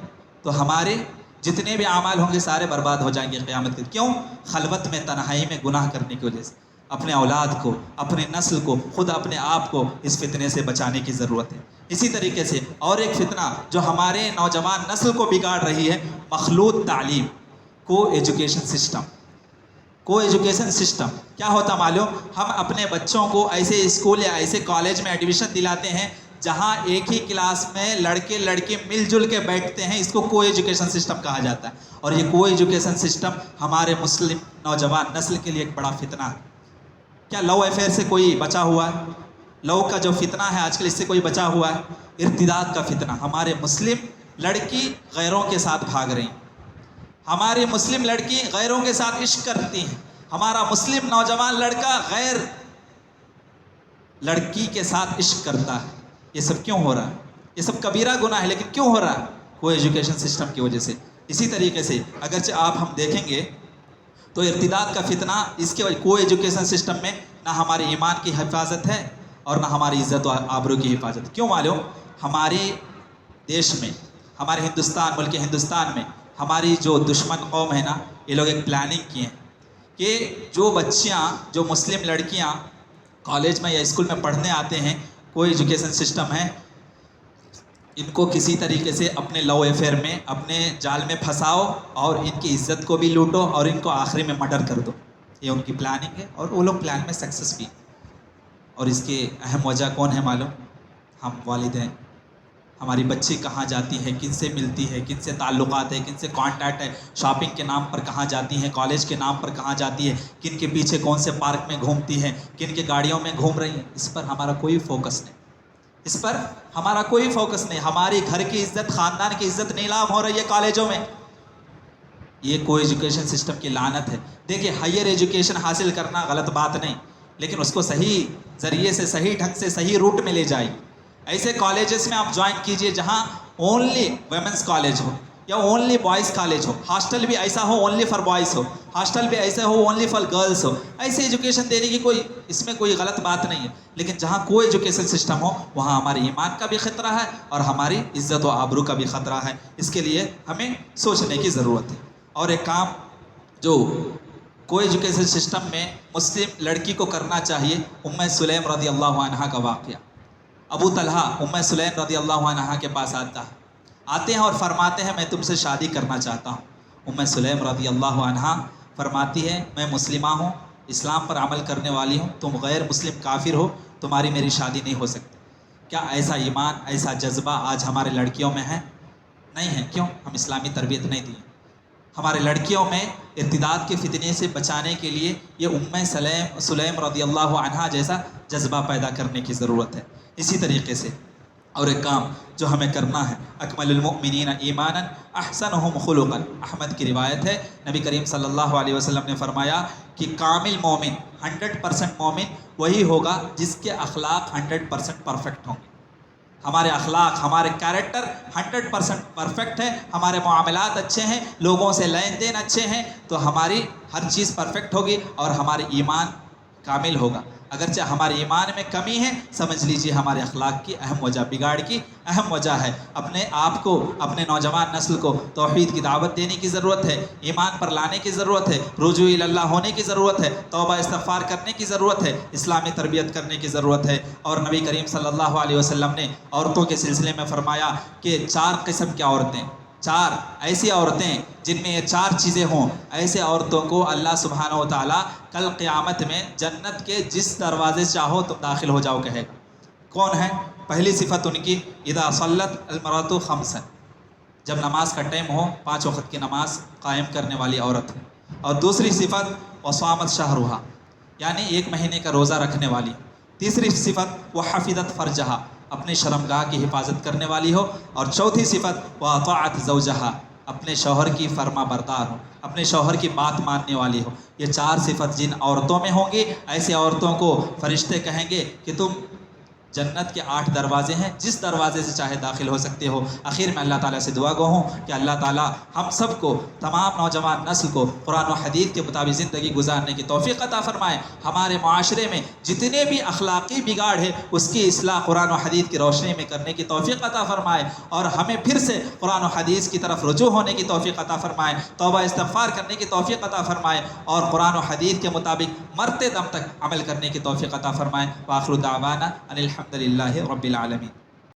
Speaker 1: تو ہمارے جتنے بھی اعمال ہوں گے سارے برباد ہو جائیں گے قیامت کے. کیوں؟ خلوت میں تنہائی میں گناہ کرنے کی وجہ سے. اپنے اولاد کو، اپنے نسل کو، خود اپنے آپ کو اس فتنے سے بچانے کی ضرورت ہے. اسی طریقے سے اور ایک فتنہ جو ہمارے نوجوان نسل کو بگاڑ رہی ہے، مخلوط تعلیم، کو ایجوکیشن سسٹم. کو ایجوکیشن سسٹم کیا ہوتا معلوم؟ ہم اپنے بچوں کو ایسے اسکول یا ایسے کالج میں ایڈمیشن دلاتے ہیں جہاں ایک ہی کلاس میں لڑکے لڑکی مل جل کے بیٹھتے ہیں. اس کو ایجوکیشن سسٹم کہا جاتا ہے. اور یہ ایجوکیشن سسٹم ہمارے مسلم نوجوان نسل کے لیے ایک بڑا فتنہ ہے. کیا لو افیئر سے کوئی بچا ہوا ہے؟ لو کا جو فتنہ ہے آج کل، اس سے کوئی بچا ہوا ہے؟ ارتداد کا فتنہ. ہمارے مسلم لڑکی غیروں کے ساتھ بھاگ رہی ہیں. ہماری مسلم لڑکی غیروں کے ساتھ عشق کرتی ہیں. ہمارا مسلم نوجوان لڑکا غیر لڑکی کے ساتھ عشق کرتا ہے. یہ سب کیوں ہو رہا ہے؟ یہ سب کبیرہ گناہ ہے، لیکن کیوں ہو رہا ہے؟ کو ایجوکیشن سسٹم کی وجہ سے. اسی طریقے سے اگرچہ آپ ہم دیکھیں گے تو ارتداد کا فتنہ اس کے وجہ، کو ایجوکیشن سسٹم میں نہ ہمارے ایمان کی حفاظت ہے اور نہ ہماری عزت و آبرو کی حفاظت. کیوں معلوم؟ ہمارے دیش میں، ہمارے ہندوستان، ملک ہندوستان میں ہماری جو دشمن قوم ہے نا، یہ لوگ ایک پلاننگ کیے ہیں کہ جو بچیاں، جو مسلم لڑکیاں کالج میں یا اسکول میں پڑھنے آتے ہیں، کوئی ایجوکیشن سسٹم ہے، ان کو کسی طریقے سے اپنے لو افیئر میں، اپنے جال میں پھنساؤ اور ان کی عزت کو بھی لوٹو اور ان کو آخری میں مرڈر کر دو. یہ ان کی پلاننگ ہے اور وہ لوگ پلان میں سکسیس بھی. اور اس کے اہم وجہ کون ہے معلوم؟ ہم والدین. ہماری بچی کہاں جاتی ہے، کن سے ملتی ہے، کن سے تعلقات ہے، کن سے کانٹیکٹ ہے، شاپنگ کے نام پر کہاں جاتی ہیں، کالج کے نام پر کہاں جاتی ہے، کن کے پیچھے کون سے پارک میں گھومتی ہیں، کن کے گاڑیوں میں گھوم رہی ہیں. اس پر ہمارا کوئی فوکس نہیں. اس پر ہمارا کوئی فوکس نہیں. ہماری گھر کی عزت، خاندان کی عزت نیلام ہو رہی ہے کالجوں میں. یہ کو ایجوکیشن سسٹم کی لعنت ہے. دیکھیں، ہائر ایجوکیشن حاصل کرنا غلط بات نہیں، لیکن اس کو صحیح ذریعے سے، صحیح ڈھنگ سے، صحیح روٹ میں لے جائیں. ایسے کالجز میں آپ جوائن کیجئے جہاں اونلی ویمنس کالج ہو یا اونلی بوائز کالج ہو. ہاسٹل بھی ایسا ہو only for boys who, hostel بھی ایسا ہو اونلی فار گرلز ہو. ایسے ایجوکیشن دینے کی کوئی، اس میں کوئی غلط بات نہیں ہے، لیکن جہاں کوئی ایجوکیشن سسٹم ہو وہاں ہمارے ایمان کا بھی خطرہ ہے اور ہماری عزت و آبرو کا بھی خطرہ ہے. اس کے لیے ہمیں سوچنے کی ضرورت ہے. اور ایک کام جو کو ایجوکیشن سسٹم میں مسلم لڑکی کو کرنا چاہیے، ام سلیم رضی اللہ عنہ کا واقعہ. ابو طلحہ ام سلیم رضی اللہ عنہ کے پاس آتے ہیں اور فرماتے ہیں میں تم سے شادی کرنا چاہتا ہوں. ام سلیم رضی اللہ عنہ فرماتی ہے میں مسلمہ ہوں، اسلام پر عمل کرنے والی ہوں، تم غیر مسلم کافر ہو، تمہاری میری شادی نہیں ہو سکتی. کیا ایسا ایمان، ایسا جذبہ آج ہمارے لڑکیوں میں ہے؟ نہیں ہے. کیوں؟ ہم اسلامی تربیت نہیں دی. ہمارے لڑکیوں میں ارتداد کے فتنے سے بچانے کے لیے یہ ام سلیم رضی اللہ عنہ جیسا جذبہ پیدا کرنے کی ضرورت ہے. اسی طریقے سے اور ایک کام جو ہمیں کرنا ہے، اکمل المؤمنین ایمانا احسنہم خلقا. احمد کی روایت ہے، نبی کریم صلی اللہ علیہ وسلم نے فرمایا کہ کامل مومن، 100% مومن وہی ہوگا جس کے اخلاق 100% پرفیکٹ ہوں گے. ہمارے اخلاق، ہمارے کیریکٹر 100% پرفیکٹ ہے، ہمارے معاملات اچھے ہیں، لوگوں سے لین دین اچھے ہیں، تو ہماری ہر چیز پرفیکٹ ہوگی اور ہمارے ایمان کامل ہوگا. اگرچہ ہمارے ایمان میں کمی ہے، سمجھ لیجئے ہمارے اخلاق کی اہم وجہ، بگاڑ کی اہم وجہ ہے. اپنے آپ کو، اپنے نوجوان نسل کو توحید کی دعوت دینے کی ضرورت ہے، ایمان پر لانے کی ضرورت ہے، رجوع اللہ ہونے کی ضرورت ہے، توبہ استغفار کرنے کی ضرورت ہے، اسلامی تربیت کرنے کی ضرورت ہے. اور نبی کریم صلی اللہ علیہ وسلم نے عورتوں کے سلسلے میں فرمایا کہ 4 قسم کی عورتیں، 4 ایسی عورتیں جن میں یہ 4 چیزیں ہوں، ایسے عورتوں کو اللہ سبحانہ و تعالیٰ کل قیامت میں جنت کے جس دروازے چاہو تم داخل ہو جاؤ کہے گا. کون ہے؟ پہلی صفت ان کی اذا صلت المرأة 5، جب نماز کا ٹائم ہو 5 وقت کی نماز قائم کرنے والی عورت ہے. اور دوسری صفت وصامت شہرها، یعنی 1 مہینے کا روزہ رکھنے والی. تیسری صفت وحفظت فرجہا، اپنے شرمگاہ کی حفاظت کرنے والی ہو. اور چوتھی صفت واطاعت زوجہا، اپنے شوہر کی فرما بردار ہو، اپنے شوہر کی بات ماننے والی ہو. یہ 4 صفت جن عورتوں میں ہوں گی، ایسے عورتوں کو فرشتے کہیں گے کہ تم جنت کے 8 دروازے ہیں، جس دروازے سے چاہے داخل ہو سکتے ہو۔ آخر میں اللہ تعالیٰ سے دعا گو ہوں کہ اللہ تعالیٰ ہم سب کو، تمام نوجوان نسل کو قرآن و حدیث کے مطابق زندگی گزارنے کی توفیق عطا فرمائے۔ ہمارے معاشرے میں جتنے بھی اخلاقی بگاڑ ہے اس کی اصلاح قرآن و حدیث کی روشنی میں کرنے کی توفیق عطا فرمائے، اور ہمیں پھر سے قرآن و حدیث کی طرف رجوع ہونے کی توفیق عطا فرمائے، توبہ استغفار کرنے کی توفیق عطا فرمائے، اور قرآن و حدیث کے مطابق مرتے دم تک عمل کرنے کی توفیق عطا فرمائے۔ وآخر دعوانا ان الحمد للہ رب العالمین۔